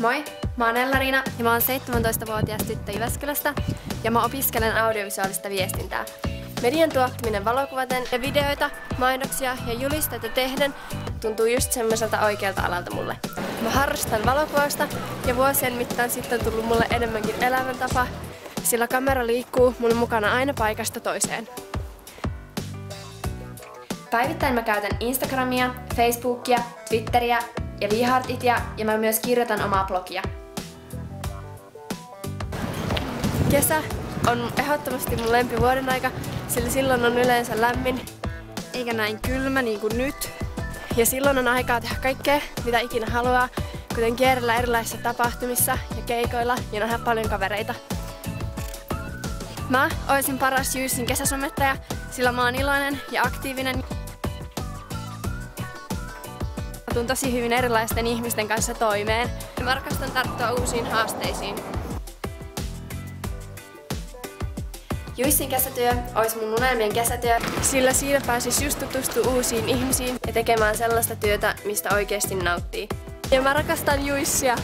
Moi! Mä oon Ella-Riina ja mä oon 17-vuotias tyttö Jyväskylästä ja mä opiskelen audiovisuaalista viestintää. Median tuottaminen valokuvaten ja videoita, mainoksia ja julisteita tehden tuntuu just semmoiselta oikealta alalta mulle. Mä harrastan valokuvausta ja vuosien mittaan sitten on tullut mulle enemmänkin elämäntapa, sillä kamera liikkuu mun mukana aina paikasta toiseen. Päivittäin mä käytän Instagramia, Facebookia, Twitteriä ja Vihartitia ja mä myös kirjoitan omaa blogia. Kesä on ehdottomasti mun lempivuoden aika, sillä silloin on yleensä lämmin, eikä näin kylmä niin kuin nyt. Ja silloin on aikaa tehdä kaikkea, mitä ikinä haluaa, kuten kierrellä erilaisissa tapahtumissa ja keikoilla ja nähdä paljon kavereita. Mä oisin paras JYSin kesäsumettaja, sillä mä oon iloinen ja aktiivinen. Mä tuun tosi hyvin erilaisten ihmisten kanssa toimeen. Mä rakastan tarttua uusiin haasteisiin. JYSin kesätyö olisi mun unelmien kesätyö, sillä siinä pääsis just tutustumaan uusiin ihmisiin ja tekemään sellaista työtä, mistä oikeasti nauttii. Ja mä rakastan JYSia!